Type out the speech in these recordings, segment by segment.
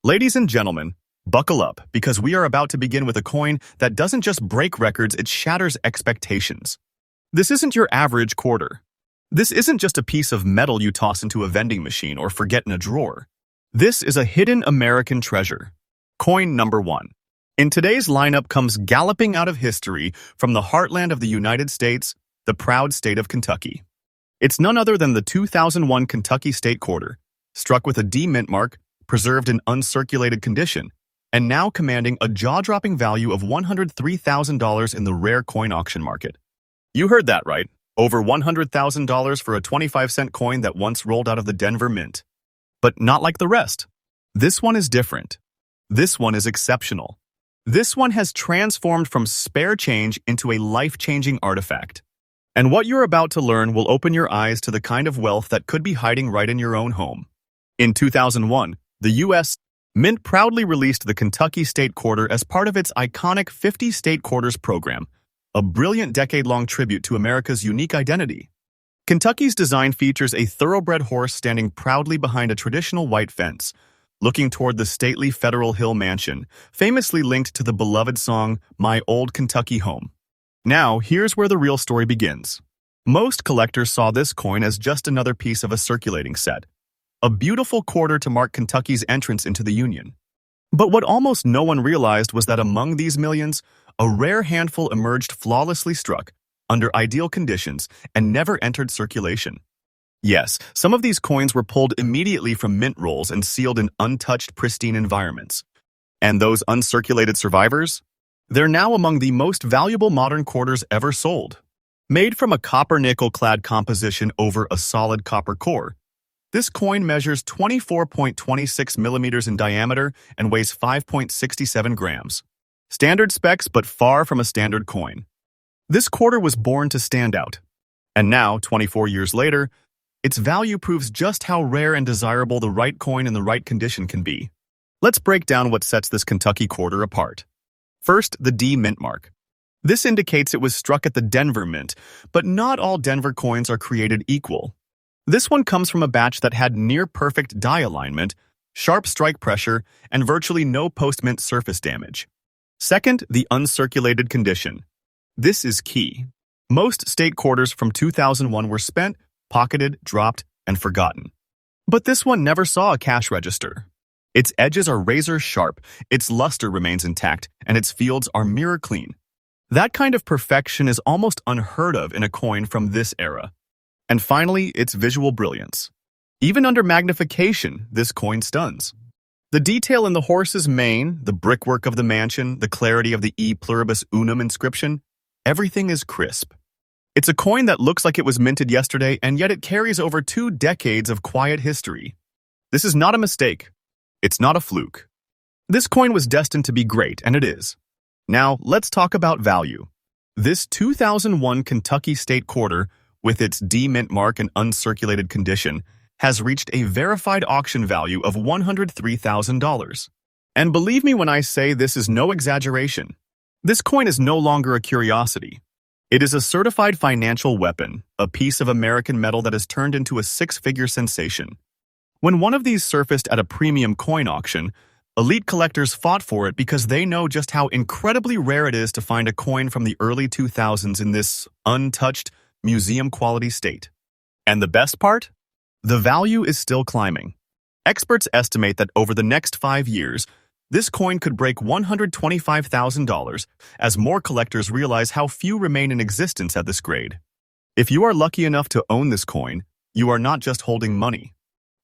Ladies and gentlemen, buckle up because we are about to begin with a coin that doesn't just break records, it shatters expectations. This isn't your average quarter. This isn't just a piece of metal you toss into a vending machine or forget in a drawer. This is a hidden American treasure. Coin number 1. In today's lineup comes galloping out of history from the heartland of the United States, the proud state of Kentucky. It's none other than the 2001 Kentucky State Quarter, struck with a D mint mark, preserved in uncirculated condition, and now commanding a jaw-dropping value of $103,000 in the rare coin auction market. You heard that right. Over $100,000 for a 25-cent coin that once rolled out of the Denver Mint. But not like the rest. This one is different. This one is exceptional. This one has transformed from spare change into a life-changing artifact. And what you're about to learn will open your eyes to the kind of wealth that could be hiding right in your own home. In 2001, the U.S. Mint proudly released the Kentucky State Quarter as part of its iconic 50 State Quarters program, a brilliant decade-long tribute to America's unique identity. Kentucky's design features a thoroughbred horse standing proudly behind a traditional white fence, looking toward the stately Federal Hill Mansion, famously linked to the beloved song, My Old Kentucky Home. Now, here's where the real story begins. Most collectors saw this coin as just another piece of a circulating set, a beautiful quarter to mark Kentucky's entrance into the Union. But what almost no one realized was that among these millions, a rare handful emerged flawlessly struck, under ideal conditions, and never entered circulation. Yes, some of these coins were pulled immediately from mint rolls and sealed in untouched, pristine environments. And those uncirculated survivors? They're now among the most valuable modern quarters ever sold. Made from a copper-nickel-clad composition over a solid copper core, this coin measures 24.26 millimeters in diameter and weighs 5.67 grams. Standard specs, but far from a standard coin. This quarter was born to stand out. And now, 24 years later, its value proves just how rare and desirable the right coin in the right condition can be. Let's break down what sets this Kentucky quarter apart. First, the D mint mark. This indicates it was struck at the Denver Mint, but not all Denver coins are created equal. This one comes from a batch that had near-perfect die alignment, sharp strike pressure, and virtually no post-mint surface damage. Second, the uncirculated condition. This is key. Most state quarters from 2001 were spent, pocketed, dropped, and forgotten. But this one never saw a cash register. Its edges are razor sharp, its luster remains intact, and its fields are mirror clean. That kind of perfection is almost unheard of in a coin from this era. And finally, its visual brilliance. Even under magnification, this coin stuns. The detail in the horse's mane, the brickwork of the mansion, the clarity of the E pluribus unum inscription, everything is crisp. It's a coin that looks like it was minted yesterday, and yet it carries over 2 decades of quiet history. This is not a mistake. It's not a fluke. This coin was destined to be great, and it is. Now, let's talk about value. This 2001 Kentucky State Quarter, with its D mint mark and uncirculated condition, has reached a verified auction value of $103,000. And believe me when I say this is no exaggeration. This coin is no longer a curiosity. It is a certified financial weapon, a piece of American metal that has turned into a 6-figure sensation. When one of these surfaced at a premium coin auction, elite collectors fought for it because they know just how incredibly rare it is to find a coin from the early 2000s in this untouched, museum-quality state. And the best part? The value is still climbing. Experts estimate that over the next 5 years, this coin could break $125,000 as more collectors realize how few remain in existence at this grade. If you are lucky enough to own this coin, you are not just holding money.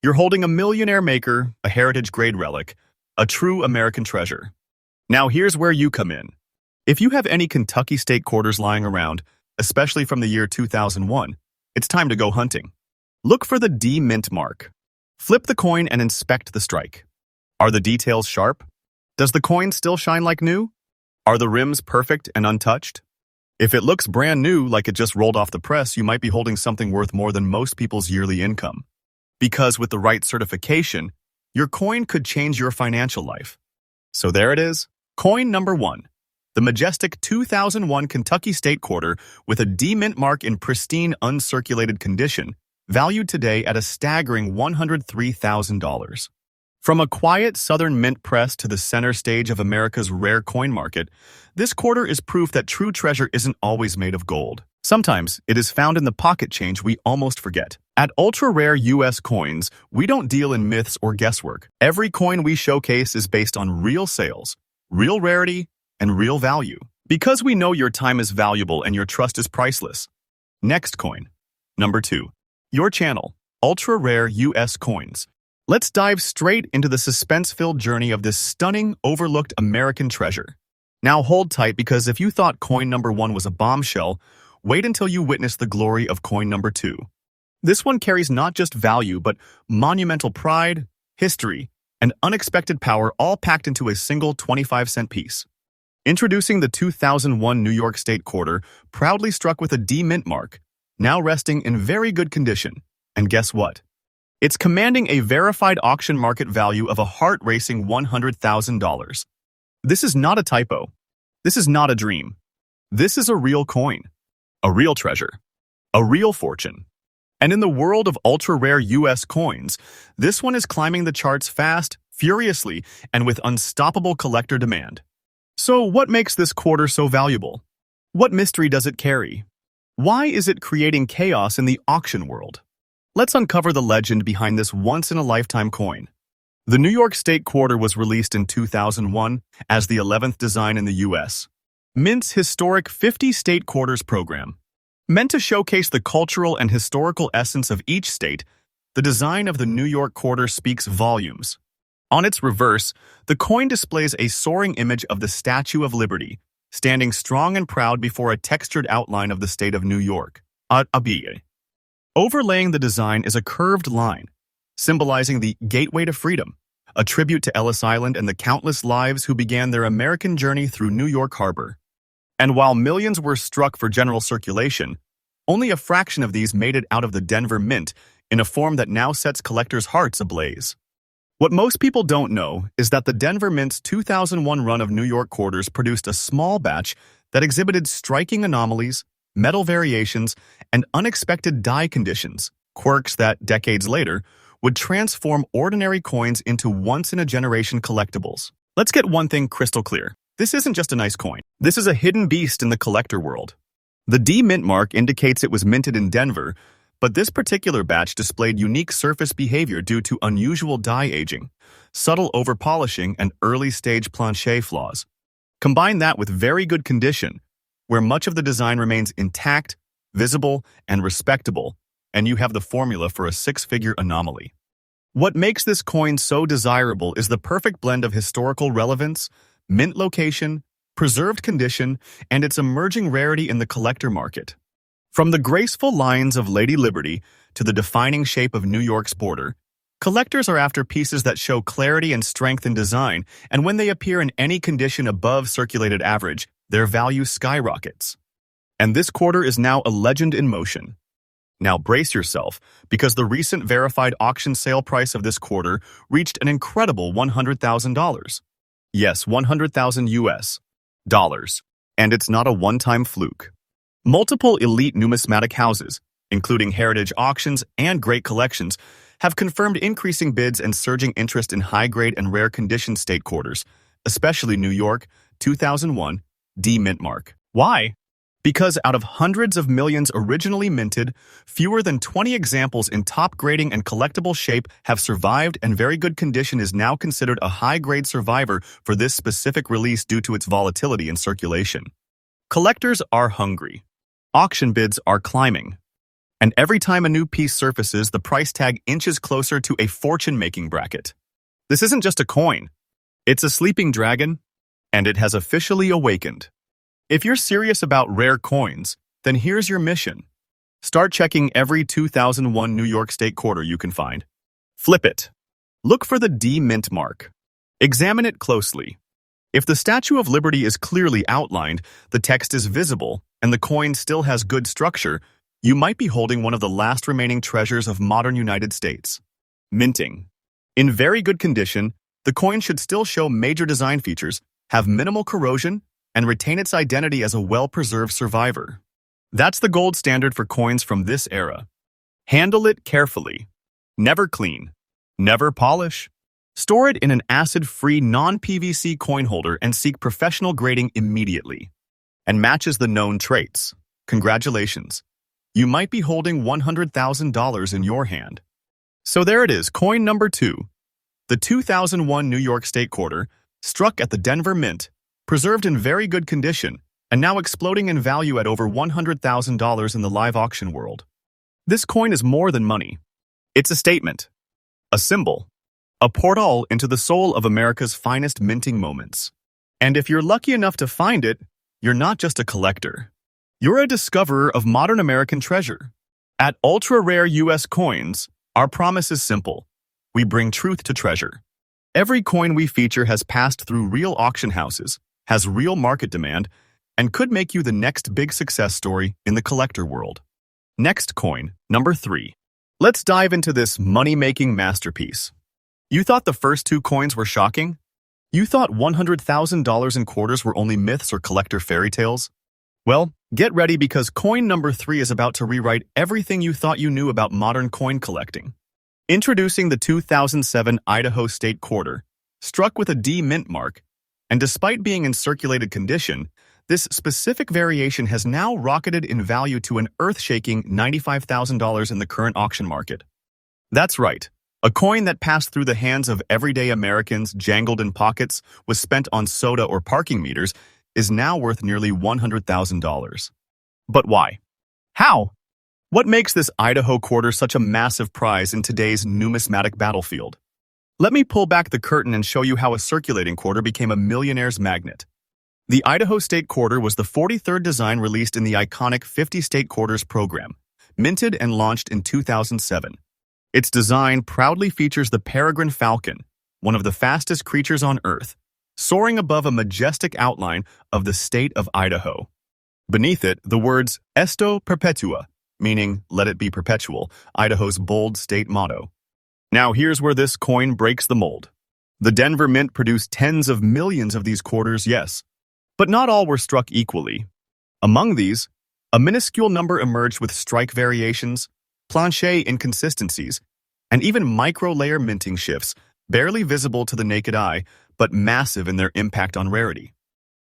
You're holding a millionaire maker, a heritage-grade relic, a true American treasure. Now here's where you come in. If you have any Kentucky State Quarters lying around, especially from the year 2001, it's time to go hunting. Look for the D mint mark. Flip the coin and inspect the strike. Are the details sharp? Does the coin still shine like new? Are the rims perfect and untouched? If it looks brand new, like it just rolled off the press, you might be holding something worth more than most people's yearly income. Because with the right certification, your coin could change your financial life. So there it is, coin number 1. The majestic 2001 Kentucky State Quarter with a D mint mark in pristine, uncirculated condition, valued today at a staggering $103,000. From a quiet southern mint press to the center stage of America's rare coin market, this quarter is proof that true treasure isn't always made of gold. Sometimes it is found in the pocket change we almost forget. At ultra-rare U.S. coins, we don't deal in myths or guesswork. Every coin we showcase is based on real sales, real rarity, and real value. Because we know your time is valuable and your trust is priceless. Next coin. Number 2. Your channel, ultra-rare U.S. coins. Let's dive straight into the suspense-filled journey of this stunning, overlooked American treasure. Now hold tight, because if you thought coin number 1 was a bombshell, wait until you witness the glory of coin number 2. This one carries not just value, but monumental pride, history, and unexpected power, all packed into a single 25-cent piece. Introducing the 2001 New York State quarter, proudly struck with a D mint mark, now resting in very good condition. And guess what? It's commanding a verified auction market value of a heart-racing $100,000. This is not a typo. This is not a dream. This is a real coin, a real treasure, a real fortune. And in the world of ultra-rare U.S. coins, this one is climbing the charts fast, furiously, and with unstoppable collector demand. So what makes this quarter so valuable? What mystery does it carry? Why is it creating chaos in the auction world? Let's uncover the legend behind this once-in-a-lifetime coin. The New York State quarter was released in 2001 as the 11th design in the U.S. Mint's historic 50-state quarters program. Meant to showcase the cultural and historical essence of each state, the design of the New York quarter speaks volumes. On its reverse, the coin displays a soaring image of the Statue of Liberty, standing strong and proud before a textured outline of the state of New York. Overlaying the design is a curved line, symbolizing the gateway to freedom, a tribute to Ellis Island and the countless lives who began their American journey through New York Harbor. And while millions were struck for general circulation, only a fraction of these made it out of the Denver Mint in a form that now sets collectors' hearts ablaze. What most people don't know is that the Denver Mint's 2001 run of New York quarters produced a small batch that exhibited striking anomalies, metal variations, and unexpected die conditions, quirks that, decades later, would transform ordinary coins into once-in-a-generation collectibles. Let's get one thing crystal clear. This isn't just a nice coin. This is a hidden beast in the collector world. The D mint mark indicates it was minted in Denver, but this particular batch displayed unique surface behavior due to unusual die aging, subtle overpolishing, and early-stage plancher flaws. Combine that with very good condition, where much of the design remains intact, visible, and respectable, and you have the formula for a six-figure anomaly. What makes this coin so desirable is the perfect blend of historical relevance, mint location, preserved condition, and its emerging rarity in the collector market. From the graceful lines of Lady Liberty to the defining shape of New York's border, collectors are after pieces that show clarity and strength in design, and when they appear in any condition above circulated average, their value skyrockets. And this quarter is now a legend in motion. Now brace yourself, because the recent verified auction sale price of this quarter reached an incredible $100,000. Yes, 100,000 US dollars. And it's not a one-time fluke. Multiple elite numismatic houses, including heritage auctions and great collections, have confirmed increasing bids and surging interest in high-grade and rare condition state quarters, especially New York, 2001, D mint mark. Why? Because out of hundreds of millions originally minted, fewer than 20 examples in top grading and collectible shape have survived, and very good condition is now considered a high-grade survivor for this specific release due to its volatility in circulation. Collectors are hungry. Auction bids are climbing. And every time a new piece surfaces, the price tag inches closer to a fortune-making bracket. This isn't just a coin. It's a sleeping dragon, and it has officially awakened. If you're serious about rare coins, then here's your mission. Start checking every 2001 New York State quarter you can find. Flip it. Look for the D mint mark. Examine it closely. If the Statue of Liberty is clearly outlined, the text is visible, and the coin still has good structure, you might be holding one of the last remaining treasures of modern United States. Minting. In very good condition, the coin should still show major design features, have minimal corrosion, and retain its identity as a well-preserved survivor. That's the gold standard for coins from this era. Handle it carefully. Never clean. Never polish. Store it in an acid-free non-PVC coin holder and seek professional grading immediately. And matches the known traits. Congratulations. You might be holding $100,000 in your hand. So there it is, coin number 2. The 2001 New York State Quarter, struck at the Denver Mint, preserved in very good condition, and now exploding in value at over $100,000 in the live auction world. This coin is more than money. It's a statement, a symbol, a portal into the soul of America's finest minting moments. And if you're lucky enough to find it, you're not just a collector. You're a discoverer of modern American treasure. At Ultra Rare US Coins, our promise is simple. We bring truth to treasure. Every coin we feature has passed through real auction houses, has real market demand, and could make you the next big success story in the collector world. Next coin, number 3. Let's dive into this money-making masterpiece. You thought the first 2 coins were shocking? You thought $100,000 in quarters were only myths or collector fairy tales? Well, get ready because coin number 3 is about to rewrite everything you thought you knew about modern coin collecting. Introducing the 2007 Idaho State Quarter, struck with a D mint mark, and despite being in circulated condition, this specific variation has now rocketed in value to an earth-shaking $95,000 in the current auction market. That's right. A coin that passed through the hands of everyday Americans, jangled in pockets, was spent on soda or parking meters, is now worth nearly $100,000. But why? How? What makes this Idaho quarter such a massive prize in today's numismatic battlefield? Let me pull back the curtain and show you how a circulating quarter became a millionaire's magnet. The Idaho State Quarter was the 43rd design released in the iconic 50 State Quarters program, minted and launched in 2007. Its design proudly features the peregrine falcon, one of the fastest creatures on Earth, soaring above a majestic outline of the state of Idaho. Beneath it, the words Esto Perpetua, meaning let it be perpetual, Idaho's bold state motto. Now here's where this coin breaks the mold. The Denver Mint produced tens of millions of these quarters, yes, but not all were struck equally. Among these, a minuscule number emerged with strike variations, planche inconsistencies, and even micro-layer minting shifts, barely visible to the naked eye, but massive in their impact on rarity.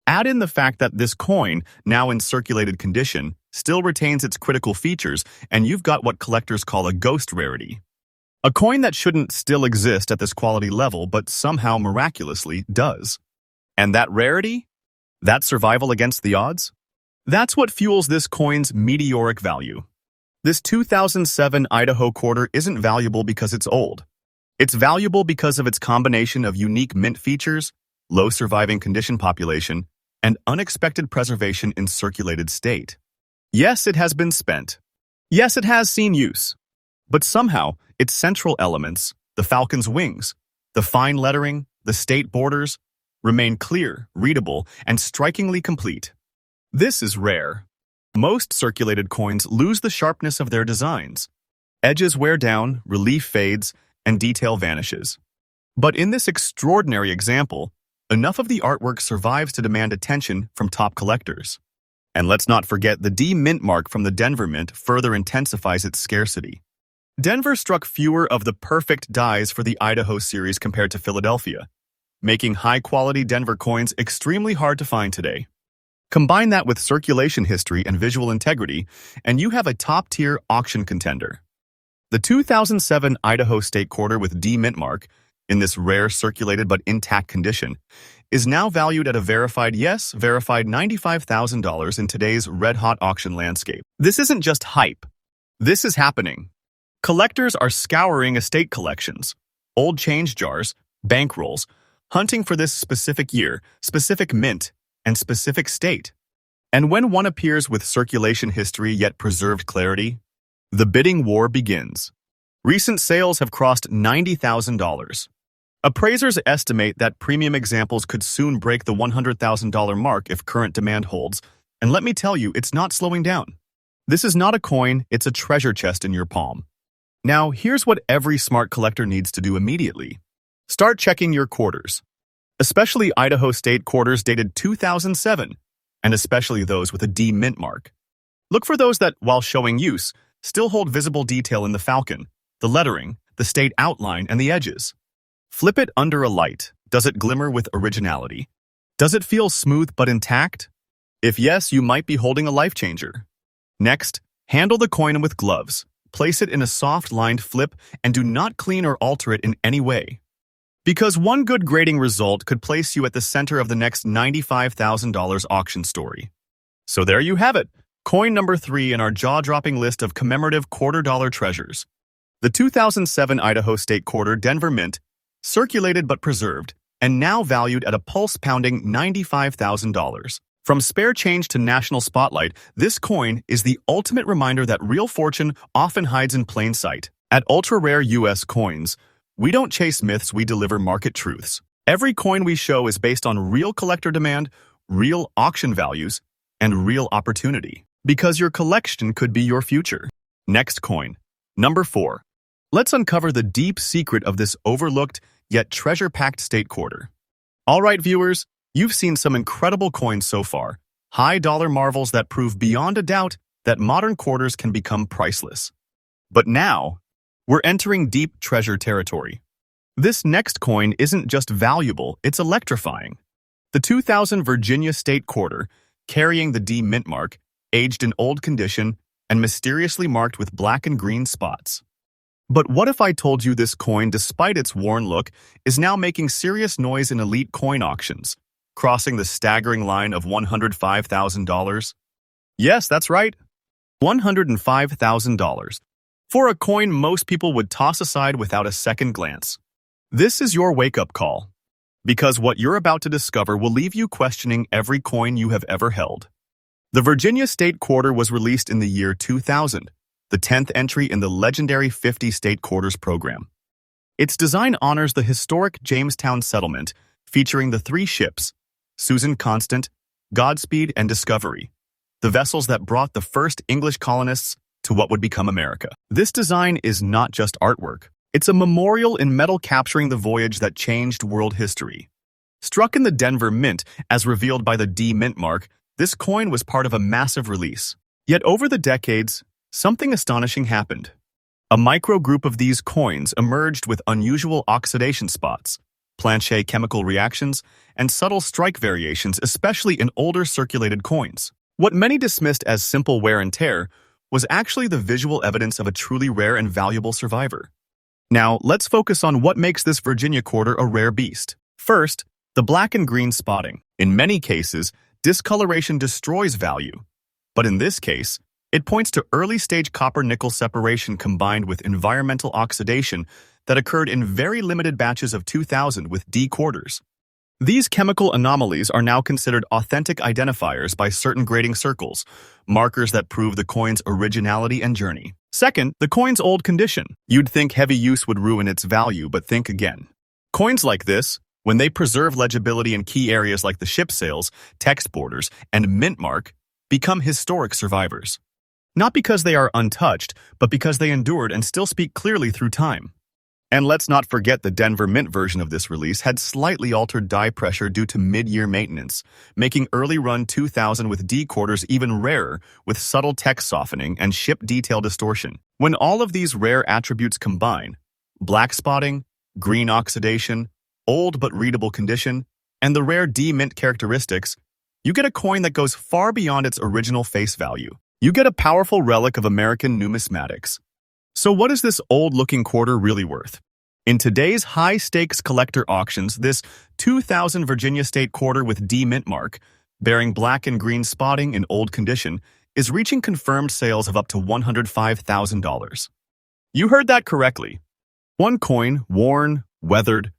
Add in the fact that this coin, now in circulated condition, still retains its critical features, and you've got what collectors call a ghost rarity. A coin that shouldn't still exist at this quality level, but somehow miraculously does. And that rarity? That survival against the odds? That's what fuels this coin's meteoric value. This 2007 Idaho quarter isn't valuable because it's old. It's valuable because of its combination of unique mint features, low surviving condition population, and unexpected preservation in circulated state. Yes, it has been spent. Yes, it has seen use. But somehow, its central elements, the falcon's wings, the fine lettering, the state borders, remain clear, readable, and strikingly complete. This is rare. Most circulated coins lose the sharpness of their designs. Edges wear down, relief fades, and detail vanishes. But in this extraordinary example, enough of the artwork survives to demand attention from top collectors. And let's not forget the D mint mark from the Denver Mint further intensifies its scarcity. Denver struck fewer of the perfect dies for the Idaho series compared to Philadelphia, making high-quality Denver coins extremely hard to find today. Combine that with circulation history and visual integrity, and you have a top-tier auction contender. The 2007 Idaho State Quarter with D mint mark, in this rare circulated but intact condition, is now valued at a verified $95,000 in today's red-hot auction landscape. This isn't just hype. This is happening. Collectors are scouring estate collections, old change jars, bankrolls, hunting for this specific year, specific mint, and specific state. And when one appears with circulation history yet preserved clarity, the bidding war begins. Recent sales have crossed $90,000. Appraisers estimate that premium examples could soon break the $100,000 mark if current demand holds, and let me tell you, it's not slowing down. This is not a coin, it's a treasure chest in your palm. Now, here's what every smart collector needs to do immediately. Start checking your quarters, especially Idaho State quarters dated 2007, and especially those with a D mint mark. Look for those that, while showing use, still hold visible detail in the falcon, the lettering, the state outline, and the edges. Flip it under a light. Does it glimmer with originality? Does it feel smooth but intact? If yes, you might be holding a life changer. Next, handle the coin with gloves. Place it in a soft-lined flip and do not clean or alter it in any way. Because one good grading result could place you at the center of the next $95,000 auction story. So there you have it, coin number 3 in our jaw-dropping list of commemorative quarter-dollar treasures. The 2007 Idaho State Quarter Denver Mint, circulated but preserved, and now valued at a pulse-pounding $95,000. From spare change to national spotlight, this coin is the ultimate reminder that real fortune often hides in plain sight. At ultra-rare U.S. coins, we don't chase myths, we deliver market truths. Every coin we show is based on real collector demand, real auction values, and real opportunity. Because your collection could be your future. Next coin. Number 4. Let's uncover the deep secret of this overlooked, yet treasure-packed state quarter. All right, viewers, you've seen some incredible coins so far. High-dollar marvels that prove beyond a doubt that modern quarters can become priceless. But now, we're entering deep treasure territory. This next coin isn't just valuable, it's electrifying. The 2000 Virginia State Quarter, carrying the D mint mark, aged in old condition, and mysteriously marked with black and green spots. But what if I told you this coin, despite its worn look, is now making serious noise in elite coin auctions, crossing the staggering line of $105,000? Yes, that's right, $105,000. For a coin most people would toss aside without a second glance. This is your wake-up call. Because what you're about to discover will leave you questioning every coin you have ever held. The Virginia State Quarter was released in the year 2000, the 10th entry in the legendary 50 State Quarters program. Its design honors the historic Jamestown settlement, featuring the 3 ships, Susan Constant, Godspeed, and Discovery, the vessels that brought the first English colonists to what would become America. This design is not just artwork. It's a memorial in metal capturing the voyage that changed world history. Struck in the Denver Mint, as revealed by the D mint mark, this coin was part of a massive release. Yet over the decades, something astonishing happened. A micro group of these coins emerged with unusual oxidation spots, Planchet chemical reactions, and subtle strike variations, especially in older circulated coins. What many dismissed as simple wear and tear was actually the visual evidence of a truly rare and valuable survivor. Now, let's focus on what makes this Virginia quarter a rare beast. First, the black and green spotting. In many cases, discoloration destroys value. But in this case, it points to early-stage copper-nickel separation combined with environmental oxidation that occurred in very limited batches of 2000 with D quarters. These chemical anomalies are now considered authentic identifiers by certain grading circles, markers that prove the coin's originality and journey. Second, the coin's old condition. You'd think heavy use would ruin its value, but think again. Coins like this, when they preserve legibility in key areas like the ship sails, text borders, and mint mark, become historic survivors. Not because they are untouched, but because they endured and still speak clearly through time. And let's not forget the Denver Mint version of this release had slightly altered die pressure due to mid-year maintenance, making early-run 2000 with D quarters even rarer, with subtle text softening and ship detail distortion. When all of these rare attributes combine, black spotting, green oxidation, old but readable condition, and the rare D mint characteristics, you get a coin that goes far beyond its original face value. You get a powerful relic of American numismatics. So what is this old-looking quarter really worth? In today's high-stakes collector auctions, this 2000 Virginia State Quarter with D mint mark, bearing black and green spotting in old condition, is reaching confirmed sales of up to $105,000. You heard that correctly. One coin, worn, weathered,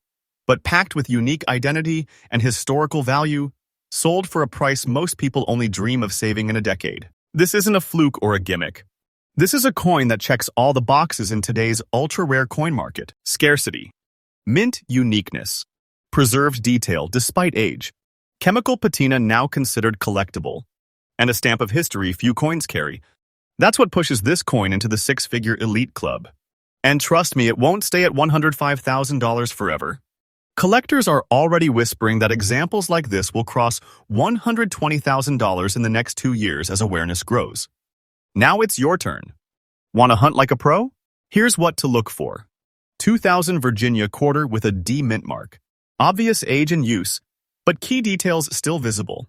but packed with unique identity and historical value, sold for a price most people only dream of saving in a decade. This isn't a fluke or a gimmick. This is a coin that checks all the boxes in today's ultra-rare coin market. Scarcity, mint uniqueness, preserved detail despite age, chemical patina now considered collectible, and a stamp of history few coins carry. That's what pushes this coin into the 6-figure elite club. And trust me, it won't stay at $105,000 forever. Collectors are already whispering that examples like this will cross $120,000 in the next 2 years as awareness grows. Now it's your turn. Want to hunt like a pro? Here's what to look for. 2000 Virginia quarter with a D mint mark. Obvious age and use, but key details still visible.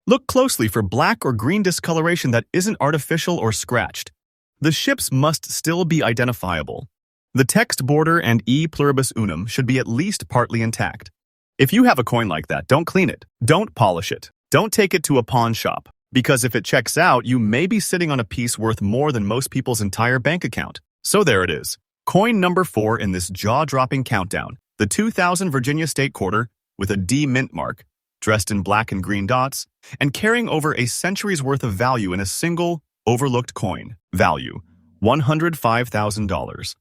Look closely for black or green discoloration that isn't artificial or scratched. The ships must still be identifiable. The text border and E pluribus unum should be at least partly intact. If you have a coin like that, don't clean it. Don't polish it. Don't take it to a pawn shop, because if it checks out, you may be sitting on a piece worth more than most people's entire bank account. So there it is. Coin number 4 in this jaw-dropping countdown, the 2000 Virginia State Quarter with a D mint mark, dressed in black and green dots, and carrying over a century's worth of value in a single, overlooked coin. Value, $105,000.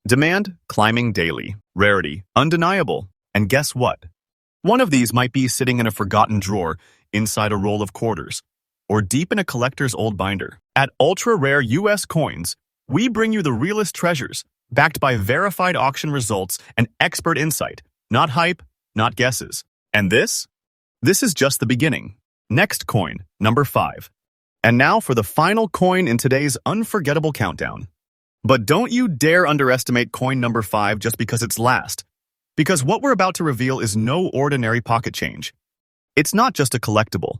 Demand, climbing daily. Rarity, undeniable. And guess what? One of these might be sitting in a forgotten drawer inside a roll of quarters, or deep in a collector's old binder. At ultra-rare U.S. Coins, we bring you the realest treasures, backed by verified auction results and expert insight. Not hype, not guesses. And this? This is just the beginning. Next coin, number 5. And now for the final coin in today's unforgettable countdown. But don't you dare underestimate coin number 5 just because it's last. Because what we're about to reveal is no ordinary pocket change. It's not just a collectible.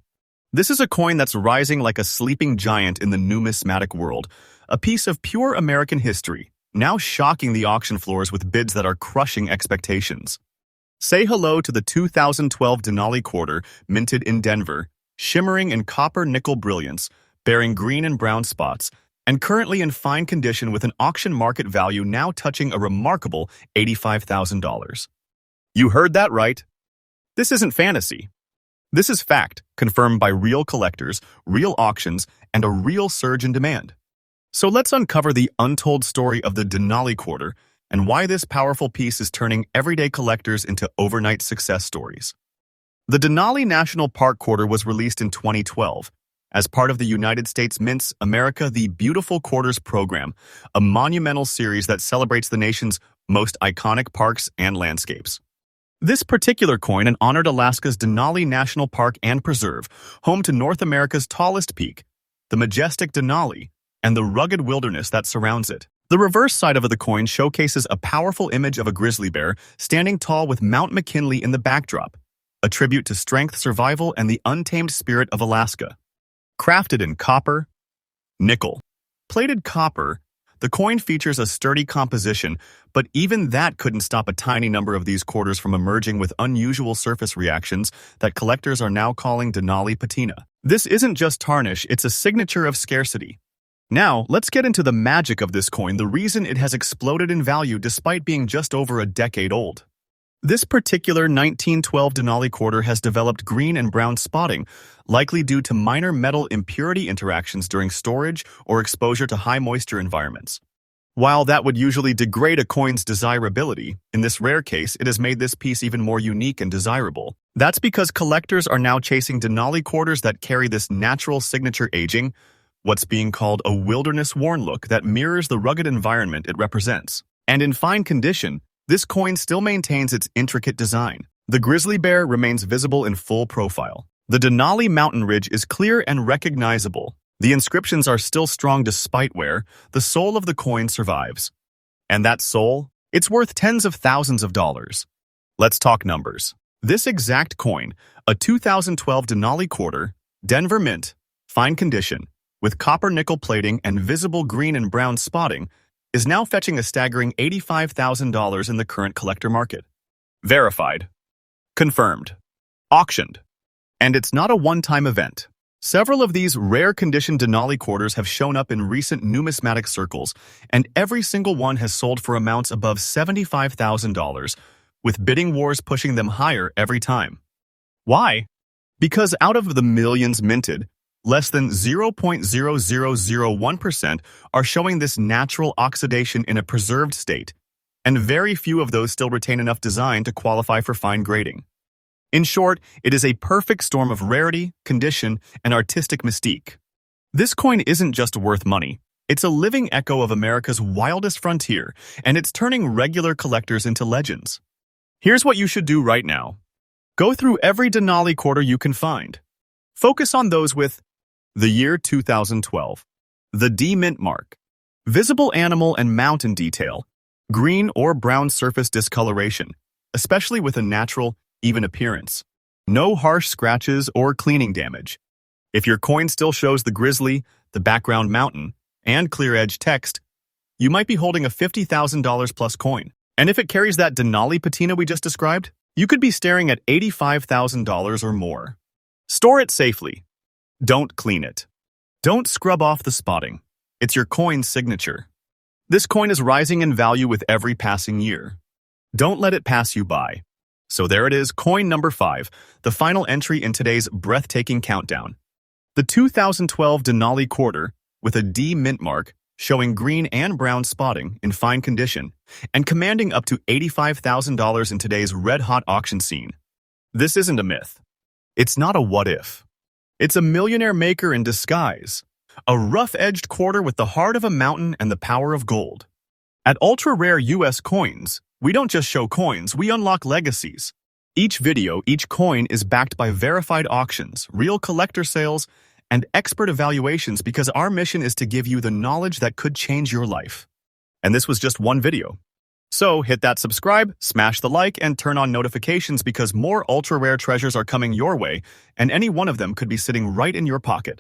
This is a coin that's rising like a sleeping giant in the numismatic world, a piece of pure American history, now shocking the auction floors with bids that are crushing expectations. Say hello to the 2012 Denali quarter, minted in Denver, shimmering in copper-nickel brilliance, bearing green and brown spots, and currently in fine condition with an auction market value now touching a remarkable $85,000. You heard that right. This isn't fantasy. This is fact, confirmed by real collectors, real auctions, and a real surge in demand. So let's uncover the untold story of the Denali quarter and why this powerful piece is turning everyday collectors into overnight success stories. The Denali National Park Quarter was released in 2012 as part of the United States Mint's America the Beautiful Quarters program, a monumental series that celebrates the nation's most iconic parks and landscapes. This particular coin honored Alaska's Denali National Park and Preserve, home to North America's tallest peak, the majestic Denali, and the rugged wilderness that surrounds it. The reverse side of the coin showcases a powerful image of a grizzly bear standing tall with Mount McKinley in the backdrop, a tribute to strength, survival, and the untamed spirit of Alaska. Crafted in copper, nickel, plated copper, the coin features a sturdy composition, but even that couldn't stop a tiny number of these quarters from emerging with unusual surface reactions that collectors are now calling Denali patina. This isn't just tarnish, it's a signature of scarcity. Now, let's get into the magic of this coin, the reason it has exploded in value despite being just over a decade old. This particular 1912 Denali quarter has developed green and brown spotting, likely due to minor metal impurity interactions during storage or exposure to high moisture environments. While that would usually degrade a coin's desirability, in this rare case, it has made this piece even more unique and desirable. That's because collectors are now chasing Denali quarters that carry this natural signature aging, what's being called a wilderness-worn look that mirrors the rugged environment it represents. And in fine condition, this coin still maintains its intricate design. The grizzly bear remains visible in full profile. The Denali mountain ridge is clear and recognizable. The inscriptions are still strong despite wear. The soul of the coin survives. And that soul? It's worth tens of thousands of dollars. Let's talk numbers. This exact coin, a 2012 Denali quarter, Denver Mint, fine condition, with copper-nickel plating and visible green and brown spotting, is now fetching a staggering $85,000 in the current collector market. Verified. Confirmed. Auctioned. And it's not a one-time event. Several of these rare-condition Denali quarters have shown up in recent numismatic circles, and every single one has sold for amounts above $75,000, with bidding wars pushing them higher every time. Why? Because out of the millions minted, less than 0.0001% are showing this natural oxidation in a preserved state, and very few of those still retain enough design to qualify for fine grading. In short, it is a perfect storm of rarity, condition, and artistic mystique. This coin isn't just worth money. It's a living echo of America's wildest frontier, and it's turning regular collectors into legends. Here's what you should do right now. Go through every Denali quarter you can find. Focus on those with the year 2012, the D mint mark, visible animal and mountain detail, Green or brown surface discoloration, especially with a natural, even appearance. No harsh scratches or cleaning damage. If your coin still shows the grizzly, the background mountain, and clear edge text, you might be holding a $50,000 plus coin. And if it carries that Denali patina we just described, you could be staring at $85,000 or more. Store it safely. Don't clean it. Don't scrub off the spotting. It's your coin's signature. This coin is rising in value with every passing year. Don't let it pass you by. So there it is, coin number 5, the final entry in today's breathtaking countdown. The 2012 Denali quarter, with a D mint mark, showing green and brown spotting in fine condition, and commanding up to $85,000 in today's red-hot auction scene. This isn't a myth. It's not a what-if. It's a millionaire maker in disguise. A rough-edged quarter with the heart of a mountain and the power of gold. At ultra-rare U.S. coins, we don't just show coins, we unlock legacies. Each video, each coin is backed by verified auctions, real collector sales, and expert evaluations because our mission is to give you the knowledge that could change your life. And this was just one video. So hit that subscribe, smash the like, and turn on notifications because more ultra-rare treasures are coming your way, and any one of them could be sitting right in your pocket.